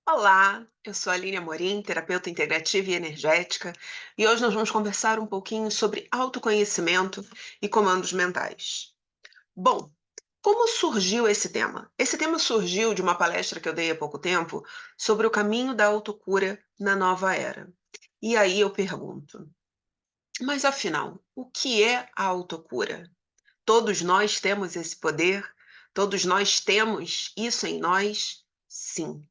Olá, eu sou a Aline Amorim, terapeuta integrativa e energética, e hoje nós vamos conversar um pouquinho sobre autoconhecimento e comandos mentais. Bom, como surgiu esse tema? Esse tema surgiu de uma palestra que eu dei há pouco tempo sobre o caminho da autocura na nova era. E aí eu pergunto, mas afinal, o que é a autocura? Todos nós temos esse poder? Todos nós temos isso em nós? Sim.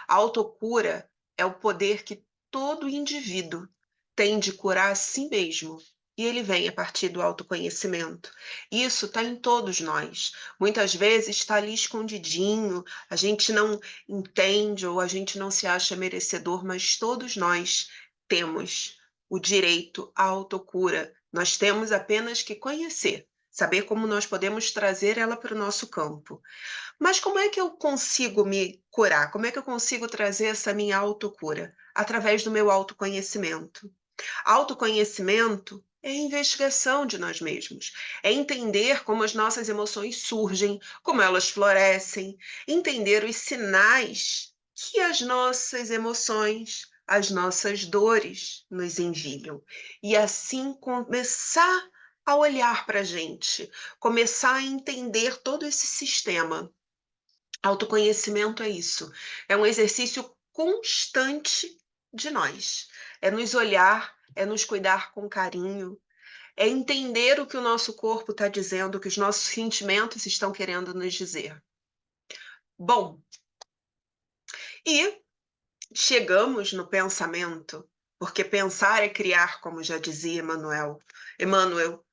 A autocura é o poder que todo indivíduo tem de curar a si mesmo. E ele vem a partir do autoconhecimento. Isso está em todos nós. Muitas vezes está ali escondidinho, a gente não entende ou a gente não se acha merecedor, mas todos nós temos o direito à autocura. Nós temos apenas que conhecer, saber como nós podemos trazer ela para o nosso campo. Mas como é que eu consigo me curar? Como é que eu consigo trazer essa minha autocura? Através do meu autoconhecimento. Autoconhecimento é a investigação de nós mesmos, é entender como as nossas emoções surgem, como elas florescem, entender os sinais que as nossas emoções, as nossas dores nos enviam. E assim começar a olhar para a gente, começar a entender todo esse sistema. Autoconhecimento é isso, é um exercício constante de nós. É nos olhar, é nos cuidar com carinho, é entender o que o nosso corpo está dizendo, o que os nossos sentimentos estão querendo nos dizer. Bom, e chegamos no pensamento, porque pensar é criar, como já dizia Emmanuel,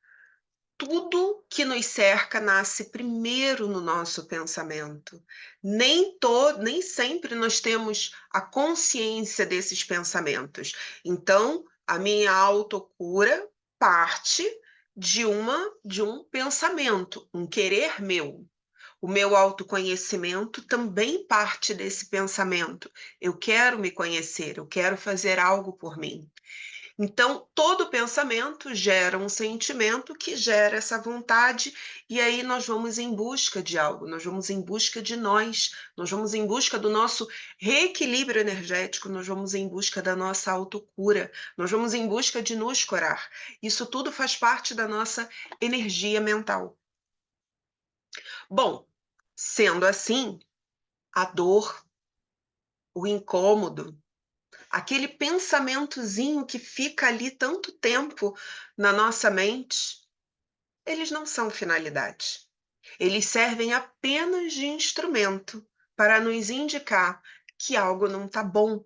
tudo que nos cerca nasce primeiro no nosso pensamento. Nem sempre nós temos a consciência desses pensamentos. Então, a minha autocura parte de um pensamento, um querer meu. O meu autoconhecimento também parte desse pensamento. Eu quero me conhecer, eu quero fazer algo por mim. Então, todo pensamento gera um sentimento que gera essa vontade, e aí nós vamos em busca de algo, nós vamos em busca de nós vamos em busca do nosso reequilíbrio energético, nós vamos em busca da nossa autocura, nós vamos em busca de nos curar. Isso tudo faz parte da nossa energia mental. Bom, sendo assim, a dor, o incômodo, aquele pensamentozinho que fica ali tanto tempo na nossa mente, eles não são finalidade. Eles servem apenas de instrumento para nos indicar que algo não está bom,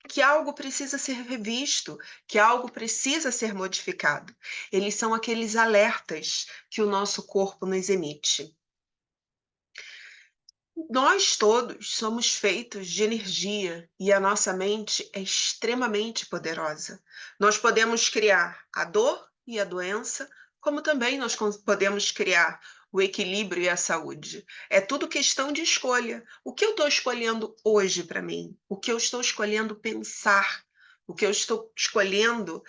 que algo precisa ser revisto, que algo precisa ser modificado. Eles são aqueles alertas que o nosso corpo nos emite. Nós todos somos feitos de energia e a nossa mente é extremamente poderosa. Nós podemos criar a dor e a doença, como também nós podemos criar o equilíbrio e a saúde. É tudo questão de escolha. O que eu estou escolhendo hoje para mim? O que eu estou escolhendo pensar? O que eu estou escolhendo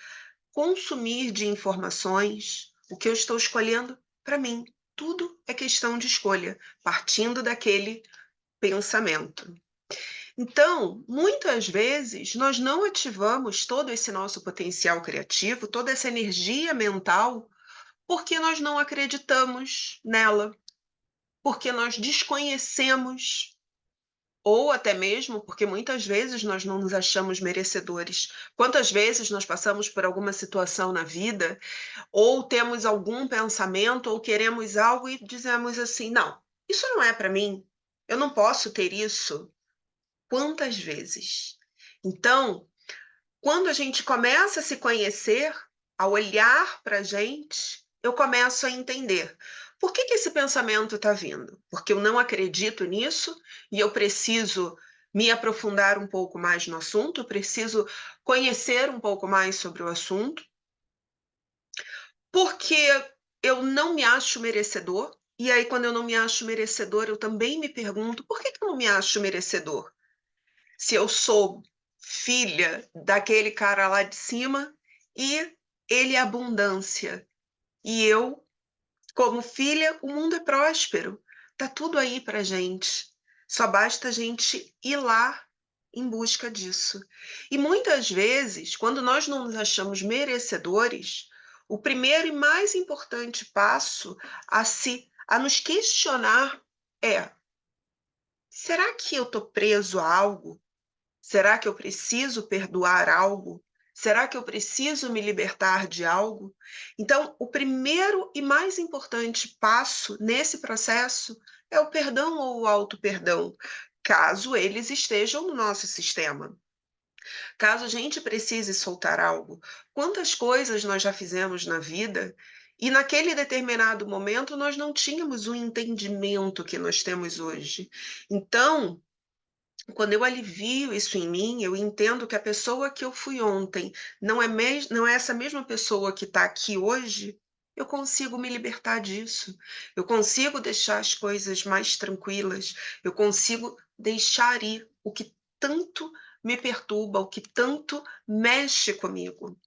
consumir de informações? O que eu estou escolhendo para mim? Tudo é questão de escolha, partindo daquele pensamento. Então, muitas vezes, nós não ativamos todo esse nosso potencial criativo, toda essa energia mental, porque nós não acreditamos nela, porque nós desconhecemos, ou até mesmo porque muitas vezes nós não nos achamos merecedores. Quantas vezes nós passamos por alguma situação na vida, ou temos algum pensamento, ou queremos algo e dizemos assim: não, isso não é para mim, eu não posso ter isso. Quantas vezes? Então, quando a gente começa a se conhecer, a olhar para a gente, eu começo a entender. Por que que esse pensamento está vindo? Porque eu não acredito nisso e eu preciso me aprofundar um pouco mais no assunto, preciso conhecer um pouco mais sobre o assunto, porque eu não me acho merecedor. E aí, quando eu não me acho merecedor, eu também me pergunto: por que que eu não me acho merecedor? Se eu sou filha daquele cara lá de cima e ele é abundância. E eu, como filha, o mundo é próspero. Tá tudo aí pra gente. Só basta a gente ir lá em busca disso. E muitas vezes, quando nós não nos achamos merecedores, o primeiro e mais importante passo a nos questionar é: será que eu estou preso a algo? Será que eu preciso perdoar algo? Será que eu preciso me libertar de algo? Então, o primeiro e mais importante passo nesse processo é o perdão ou o auto-perdão, caso eles estejam no nosso sistema. Caso a gente precise soltar algo, quantas coisas nós já fizemos na vida e naquele determinado momento nós não tínhamos o entendimento que nós temos hoje. Então, quando eu alivio isso em mim, eu entendo que a pessoa que eu fui ontem não é essa mesma pessoa que está aqui hoje, eu consigo me libertar disso. Eu consigo deixar as coisas mais tranquilas, eu consigo deixar ir o que tanto me perturba, o que tanto mexe comigo.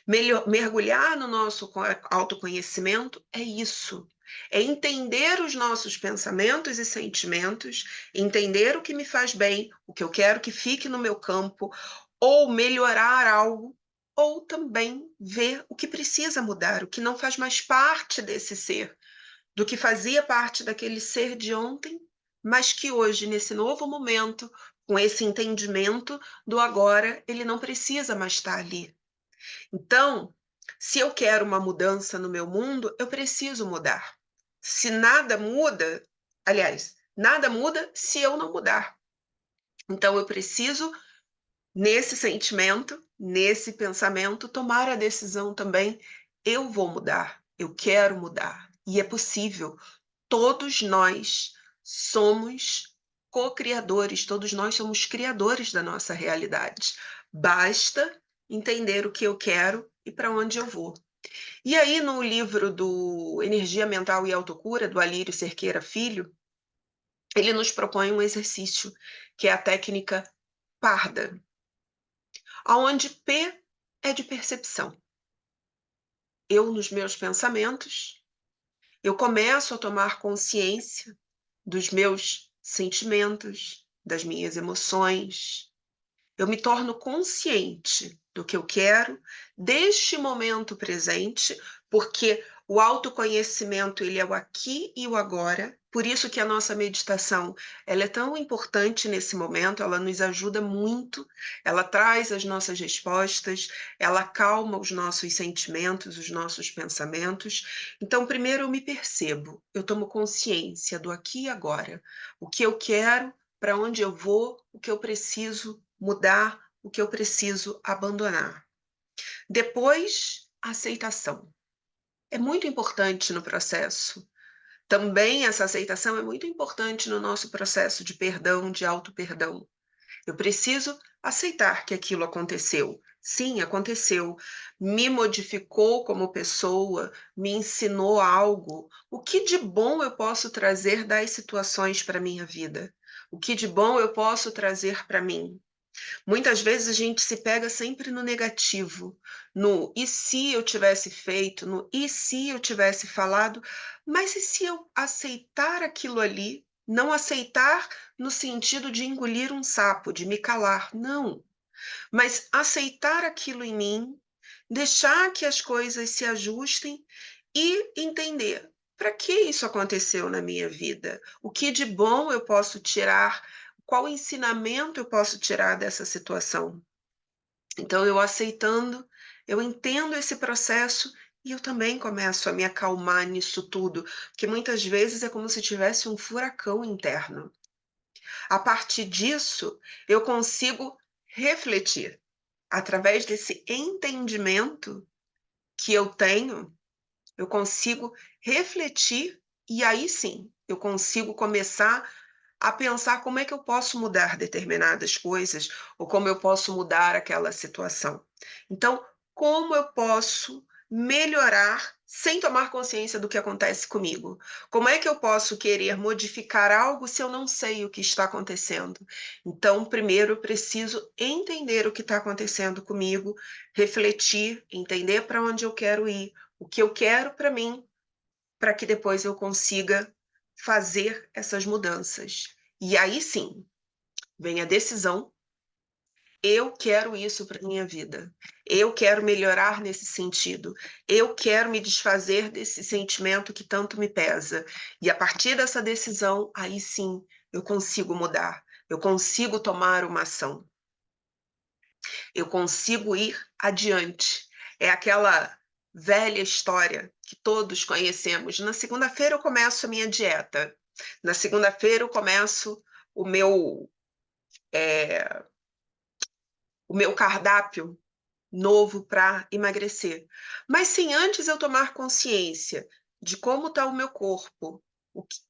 Mergulhar no nosso autoconhecimento é isso. É entender os nossos pensamentos e sentimentos, entender o que me faz bem, o que eu quero que fique no meu campo, ou melhorar algo, ou também ver o que precisa mudar, o que não faz mais parte desse ser, do que fazia parte daquele ser de ontem, mas que hoje, nesse novo momento, com esse entendimento do agora, ele não precisa mais estar ali. Então, se eu quero uma mudança no meu mundo, eu preciso mudar. Se nada muda, aliás, nada muda se eu não mudar. Então, eu preciso, nesse sentimento, nesse pensamento, tomar a decisão também. Eu vou mudar, eu quero mudar. E é possível. Todos nós somos co-criadores, todos nós somos criadores da nossa realidade. Basta entender o que eu quero e para onde eu vou. E aí, no livro do Energia Mental e Autocura, do Alírio Cerqueira Filho, ele nos propõe um exercício, que é a técnica parda, onde P é de percepção. Eu, nos meus pensamentos, eu começo a tomar consciência dos meus sentimentos, das minhas emoções. Eu me torno consciente do que eu quero deste momento presente, porque o autoconhecimento, ele é o aqui e o agora. Por isso que a nossa meditação, ela é tão importante nesse momento, ela nos ajuda muito, ela traz as nossas respostas, ela acalma os nossos sentimentos, os nossos pensamentos. Então, primeiro eu me percebo, eu tomo consciência do aqui e agora, o que eu quero, para onde eu vou, o que eu preciso mudar, o que eu preciso abandonar. Depois, a aceitação. É muito importante no processo. Também essa aceitação é muito importante no nosso processo de perdão, de auto-perdão. Eu preciso aceitar que aquilo aconteceu. Sim, aconteceu. Me modificou como pessoa, me ensinou algo. O que de bom eu posso trazer das situações para a minha vida? O que de bom eu posso trazer para mim? Muitas vezes a gente se pega sempre no negativo, no e se eu tivesse feito, no e se eu tivesse falado, mas e se eu aceitar aquilo ali? Não aceitar no sentido de engolir um sapo, de me calar, não, mas aceitar aquilo em mim, deixar que as coisas se ajustem e entender para que isso aconteceu na minha vida, o que de bom eu posso tirar, qual ensinamento eu posso tirar dessa situação. Então, eu aceitando, eu entendo esse processo e eu também começo a me acalmar nisso tudo, porque muitas vezes é como se tivesse um furacão interno. A partir disso, eu consigo refletir. Através desse entendimento que eu tenho, eu consigo refletir e aí sim, eu consigo começar a pensar como é que eu posso mudar determinadas coisas ou como eu posso mudar aquela situação. Então, como eu posso melhorar sem tomar consciência do que acontece comigo? Como é que eu posso querer modificar algo se eu não sei o que está acontecendo? Então, primeiro eu preciso entender o que está acontecendo comigo, refletir, entender para onde eu quero ir, o que eu quero para mim, para que depois eu consiga fazer essas mudanças. E aí sim, vem a decisão, eu quero isso para minha vida. Eu quero melhorar nesse sentido. Eu quero me desfazer desse sentimento que tanto me pesa. E a partir dessa decisão, aí sim, eu consigo mudar. Eu consigo tomar uma ação. Eu consigo ir adiante. É aquela velha história que todos conhecemos. Na segunda-feira eu começo a minha dieta. Na segunda-feira eu começo o meu, é, o meu cardápio novo para emagrecer. Mas sem antes eu tomar consciência de como está o meu corpo,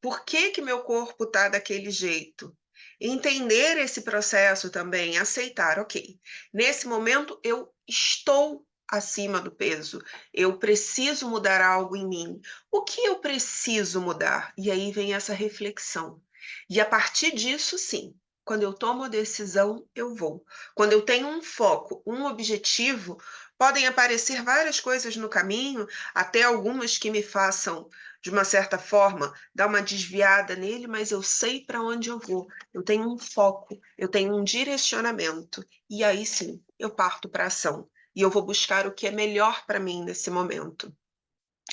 por que que meu corpo está daquele jeito. Entender esse processo também, aceitar, ok, nesse momento eu estou acima do peso, eu preciso mudar algo em mim. O que eu preciso mudar? E aí vem essa reflexão. E a partir disso, sim, quando eu tomo a decisão, eu vou. Quando eu tenho um foco, um objetivo, podem aparecer várias coisas no caminho, até algumas que me façam, de uma certa forma, dar uma desviada nele, mas eu sei para onde eu vou. Eu tenho um foco, eu tenho um direcionamento. E aí sim, eu parto para a ação. E eu vou buscar o que é melhor para mim nesse momento.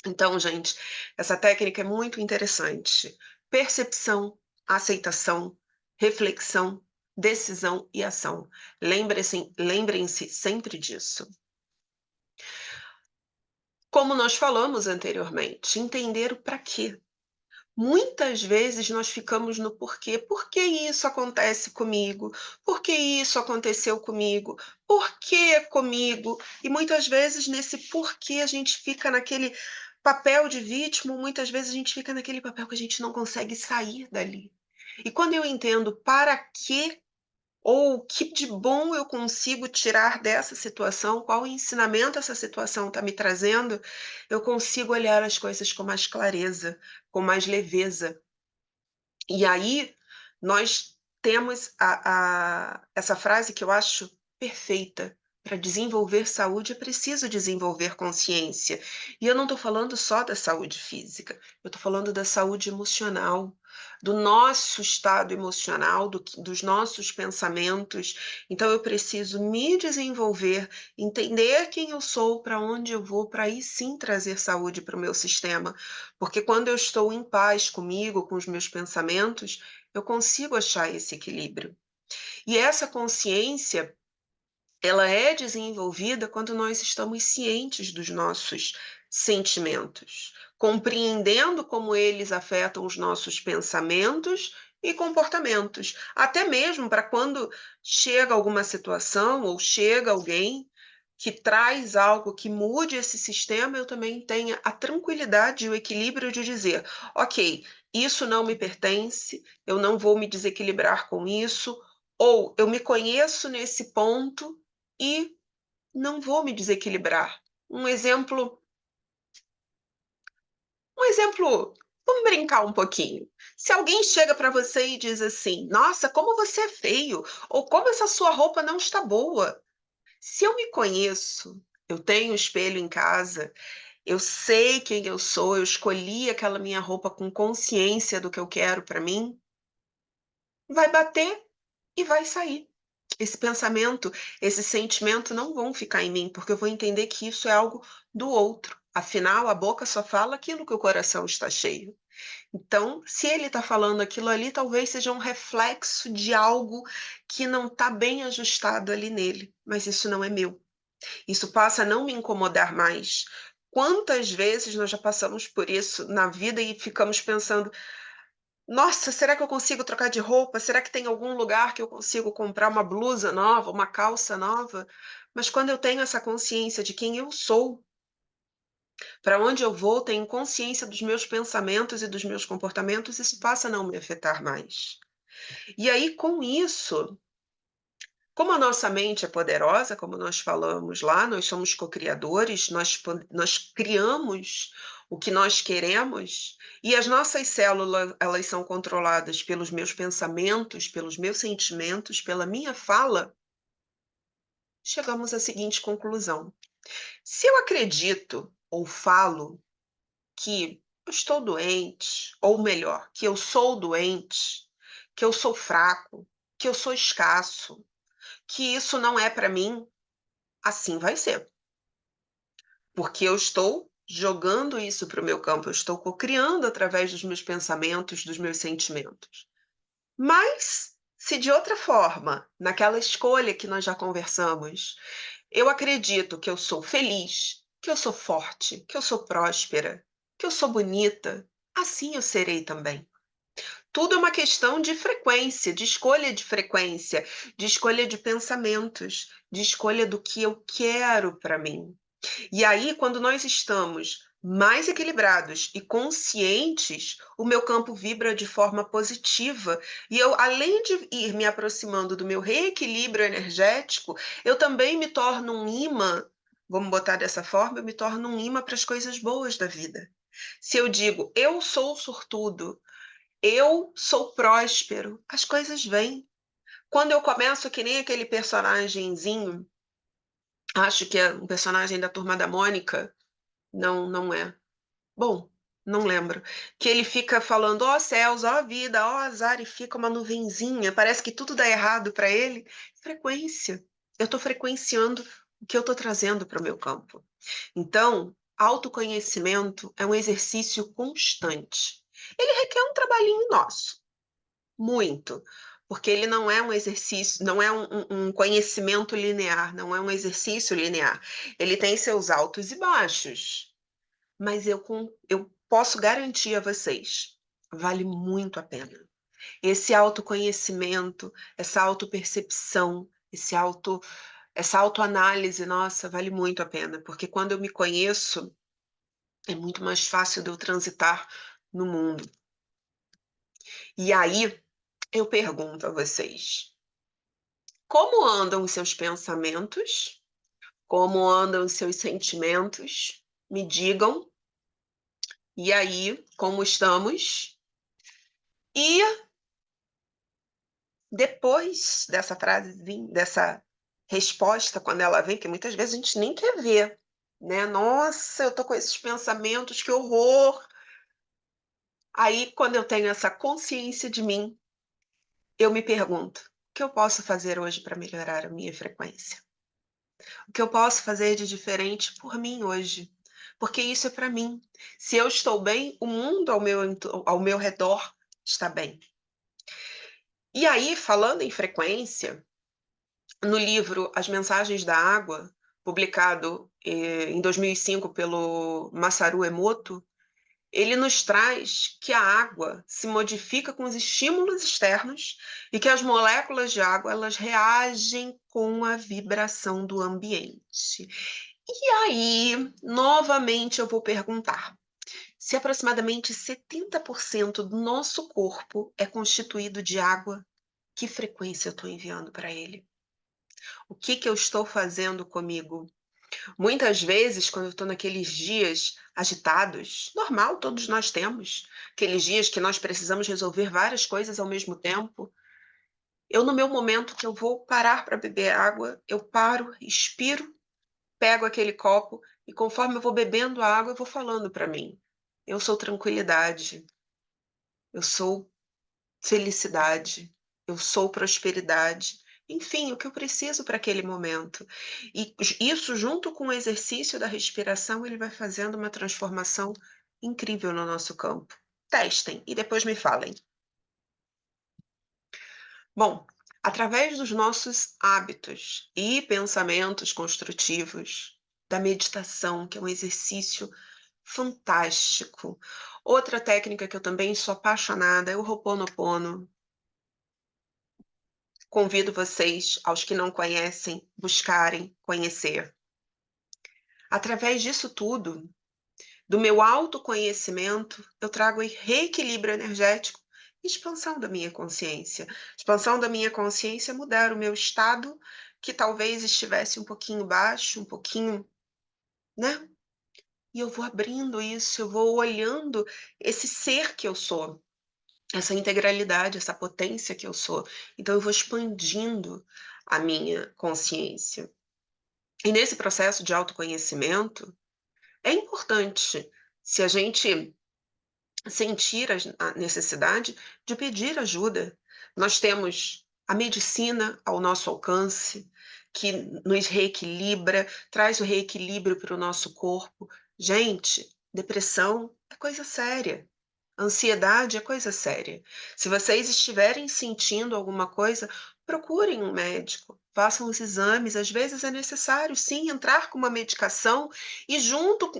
Então, gente, essa técnica é muito interessante. Percepção, aceitação, reflexão, decisão e ação. Lembrem-se sempre disso. Como nós falamos anteriormente, entender o para quê. Muitas vezes nós ficamos no porquê. Por que isso acontece comigo? Por que isso aconteceu comigo? Por que comigo? E muitas vezes nesse porquê a gente fica naquele papel de vítima, muitas vezes a gente fica naquele papel que a gente não consegue sair dali. E quando eu entendo para que ou o que de bom eu consigo tirar dessa situação, qual ensinamento essa situação está me trazendo, eu consigo olhar as coisas com mais clareza, com mais leveza. E aí nós temos essa frase que eu acho perfeita. Para desenvolver saúde é preciso desenvolver consciência. E eu não estou falando só da saúde física, eu estou falando da saúde emocional, do nosso estado emocional, dos nossos pensamentos. Então eu preciso me desenvolver, entender quem eu sou, para onde eu vou, para aí sim trazer saúde para o meu sistema. Porque quando eu estou em paz comigo, com os meus pensamentos, eu consigo achar esse equilíbrio. E essa consciência, ela é desenvolvida quando nós estamos cientes dos nossos sentimentos, compreendendo como eles afetam os nossos pensamentos e comportamentos, até mesmo para quando chega alguma situação ou chega alguém que traz algo que mude esse sistema, eu também tenha a tranquilidade e o equilíbrio de dizer, ok, isso não me pertence, eu não vou me desequilibrar com isso, ou eu me conheço nesse ponto e não vou me desequilibrar. Um exemplo, vamos brincar um pouquinho. Se alguém chega para você e diz assim: "Nossa, como você é feio", ou "Como essa sua roupa não está boa". Se eu me conheço, eu tenho espelho em casa, eu sei quem eu sou, eu escolhi aquela minha roupa com consciência do que eu quero para mim, vai bater e vai sair. Esse pensamento, esse sentimento não vão ficar em mim, porque eu vou entender que isso é algo do outro. Afinal, a boca só fala aquilo que o coração está cheio. Então, se ele está falando aquilo ali, talvez seja um reflexo de algo que não está bem ajustado ali nele, mas isso não é meu. Isso passa a não me incomodar mais. Quantas vezes nós já passamos por isso na vida e ficamos pensando: nossa, será que eu consigo trocar de roupa? Será que tem algum lugar que eu consigo comprar uma blusa nova, uma calça nova? Mas quando eu tenho essa consciência de quem eu sou, para onde eu vou, tenho consciência dos meus pensamentos e dos meus comportamentos, isso passa a não me afetar mais. E aí, com isso, como a nossa mente é poderosa, como nós falamos lá, nós somos co-criadores, nós criamos o que nós queremos, e as nossas células, elas são controladas pelos meus pensamentos, pelos meus sentimentos, pela minha fala, chegamos à seguinte conclusão: se eu acredito ou falo que eu estou doente, ou melhor, que eu sou doente, que eu sou fraco, que eu sou escasso, que isso não é para mim, assim vai ser. Porque eu estou jogando isso para o meu campo, eu estou cocriando através dos meus pensamentos, dos meus sentimentos. Mas, se de outra forma, naquela escolha que nós já conversamos, eu acredito que eu sou feliz, que eu sou forte, que eu sou próspera, que eu sou bonita, assim eu serei também. Tudo é uma questão de frequência, de escolha de pensamentos, de escolha do que eu quero para mim. E aí, quando nós estamos mais equilibrados e conscientes, o meu campo vibra de forma positiva. E eu, além de ir me aproximando do meu reequilíbrio energético, eu também me torno um imã, vamos botar dessa forma, eu me torno um imã para as coisas boas da vida. Se eu digo, eu sou sortudo, eu sou próspero, as coisas vêm. Quando eu começo que nem aquele personagenzinho, acho que é um personagem da Turma da Mônica, não, não é. Bom, não lembro. Que ele fica falando, ó céus, ó vida, ó azar, e fica uma nuvenzinha. Parece que tudo dá errado para ele. Frequência. Eu estou frequenciando o que eu estou trazendo para o meu campo. Então, autoconhecimento é um exercício constante. Ele requer um trabalhinho nosso, muito. Porque ele não é um exercício, não é um conhecimento linear, não é um exercício linear. Ele tem seus altos e baixos. Mas eu posso garantir a vocês, vale muito a pena. Esse autoconhecimento, essa autopercepção, essa autoanálise, nossa, vale muito a pena, porque quando eu me conheço, é muito mais fácil de eu transitar no mundo. E aí, eu pergunto a vocês, como andam os seus pensamentos? Como andam os seus sentimentos? Me digam. E aí, como estamos? E depois dessa frase, dessa resposta, quando ela vem, que muitas vezes a gente nem quer ver, né? Nossa, eu tô com esses pensamentos, que horror! Aí, quando eu tenho essa consciência de mim, eu me pergunto: o que eu posso fazer hoje para melhorar a minha frequência? O que eu posso fazer de diferente por mim hoje? Porque isso é para mim. Se eu estou bem, o mundo ao meu redor está bem. E aí, falando em frequência, no livro As Mensagens da Água, publicado em 2005 pelo Masaru Emoto, ele nos traz que a água se modifica com os estímulos externos e que as moléculas de água elas reagem com a vibração do ambiente. E aí, novamente, eu vou perguntar: se aproximadamente 70% do nosso corpo é constituído de água, que frequência eu estou enviando para ele? O que que eu estou fazendo comigo? Muitas vezes, quando eu estou naqueles dias agitados, normal, todos nós temos, aqueles dias que nós precisamos resolver várias coisas ao mesmo tempo, eu, no meu momento que eu vou parar para beber água, eu paro, expiro, pego aquele copo e conforme eu vou bebendo a água, eu vou falando para mim: eu sou tranquilidade, eu sou felicidade, eu sou prosperidade, enfim, o que eu preciso para aquele momento. E isso, junto com o exercício da respiração, ele vai fazendo uma transformação incrível no nosso campo. Testem e depois me falem. Bom, através dos nossos hábitos e pensamentos construtivos, da meditação, que é um exercício fantástico. Outra técnica que eu também sou apaixonada é o Ho'oponopono. Convido vocês, aos que não conhecem, buscarem conhecer. Através disso tudo, do meu autoconhecimento, eu trago reequilíbrio energético e expansão da minha consciência. Expansão da minha consciência é mudar o meu estado, que talvez estivesse um pouquinho baixo, um pouquinho, né? E eu vou abrindo isso, eu vou olhando esse ser que eu sou, essa integralidade, essa potência que eu sou. Então eu vou expandindo a minha consciência. E nesse processo de autoconhecimento, é importante, se a gente sentir a necessidade de pedir ajuda. Nós temos a medicina ao nosso alcance, que nos reequilibra, traz o reequilíbrio para o nosso corpo. Gente, depressão é coisa séria. Ansiedade é coisa séria. Se vocês estiverem sentindo alguma coisa, procurem um médico, façam os exames. Às vezes é necessário, sim, entrar com uma medicação e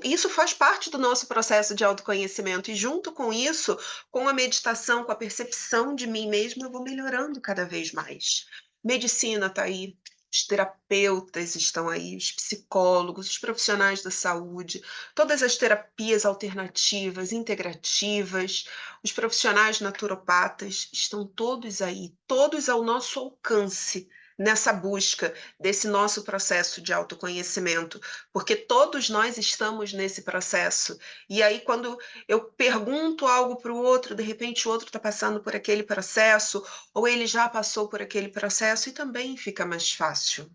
isso faz parte do nosso processo de autoconhecimento. E junto com isso, com a meditação, com a percepção de mim mesma, eu vou melhorando cada vez mais. Medicina está aí, os terapeutas estão aí, os psicólogos, os profissionais da saúde, todas as terapias alternativas, integrativas, os profissionais naturopatas estão todos aí, todos ao nosso alcance nessa busca desse nosso processo de autoconhecimento, porque todos nós estamos nesse processo. E aí, quando eu pergunto algo para o outro, de repente o outro está passando por aquele processo, ou ele já passou por aquele processo, e também fica mais fácil.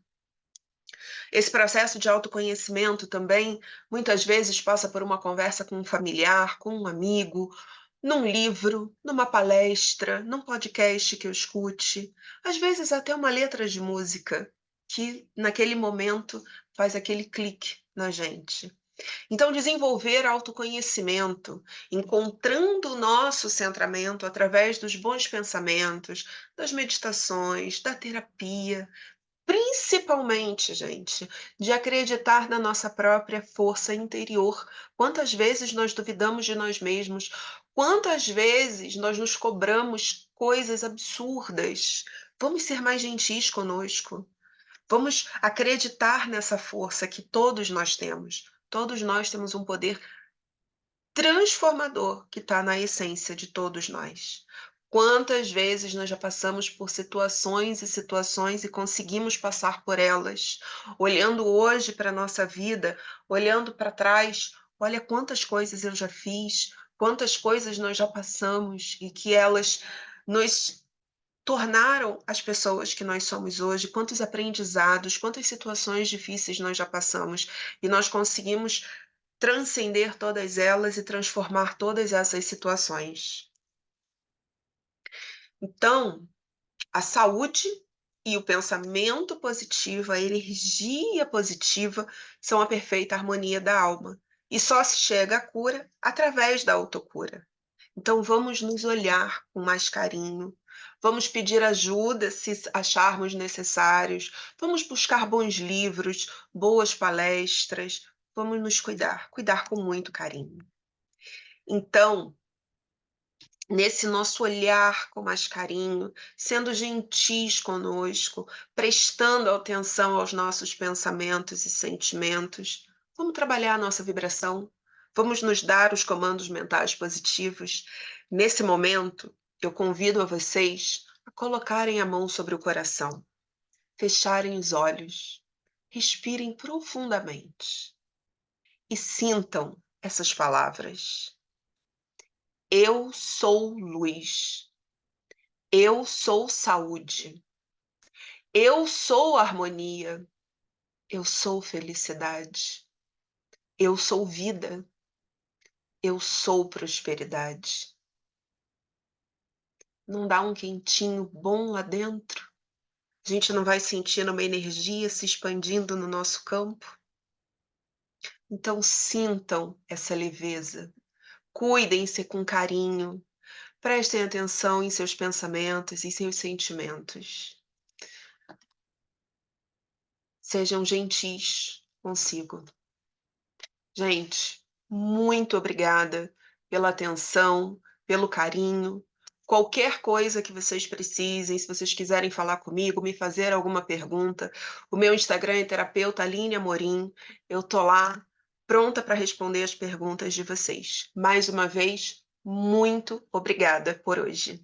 Esse processo de autoconhecimento também, muitas vezes, passa por uma conversa com um familiar, com um amigo, num livro, numa palestra, num podcast que eu escute, às vezes até uma letra de música que, naquele momento, faz aquele clique na gente. Então, desenvolver autoconhecimento, encontrando o nosso centramento através dos bons pensamentos, das meditações, da terapia, principalmente, gente, de acreditar na nossa própria força interior. Quantas vezes nós duvidamos de nós mesmos? Quantas vezes nós nos cobramos coisas absurdas? Vamos ser mais gentis conosco. Vamos acreditar nessa força que todos nós temos. Todos nós temos um poder transformador que está na essência de todos nós. Quantas vezes nós já passamos por situações e situações e conseguimos passar por elas, olhando hoje para a nossa vida, olhando para trás, olha quantas coisas eu já fiz, quantas coisas nós já passamos e que elas nos tornaram as pessoas que nós somos hoje, quantos aprendizados, quantas situações difíceis nós já passamos e nós conseguimos transcender todas elas e transformar todas essas situações. Então, a saúde e o pensamento positivo, a energia positiva, são a perfeita harmonia da alma. E só se chega à cura através da autocura. Então, vamos nos olhar com mais carinho, vamos pedir ajuda se acharmos necessários, vamos buscar bons livros, boas palestras, vamos nos cuidar, cuidar com muito carinho. Então, nesse nosso olhar com mais carinho, sendo gentis conosco, prestando atenção aos nossos pensamentos e sentimentos, vamos trabalhar a nossa vibração, vamos nos dar os comandos mentais positivos. Nesse momento, eu convido a vocês a colocarem a mão sobre o coração, fecharem os olhos, respirem profundamente e sintam essas palavras. Eu sou luz. Eu sou saúde. Eu sou harmonia. Eu sou felicidade. Eu sou vida. Eu sou prosperidade. Não dá um quentinho bom lá dentro? A gente não vai sentindo uma energia se expandindo no nosso campo? Então sintam essa leveza. Cuidem-se com carinho. Prestem atenção em seus pensamentos e seus sentimentos. Sejam gentis consigo. Gente, muito obrigada pela atenção, pelo carinho. Qualquer coisa que vocês precisem, se vocês quiserem falar comigo, me fazer alguma pergunta, o meu Instagram é terapeuta Aline Amorim. Eu tô lá, pronta para responder as perguntas de vocês. Mais uma vez, muito obrigada por hoje.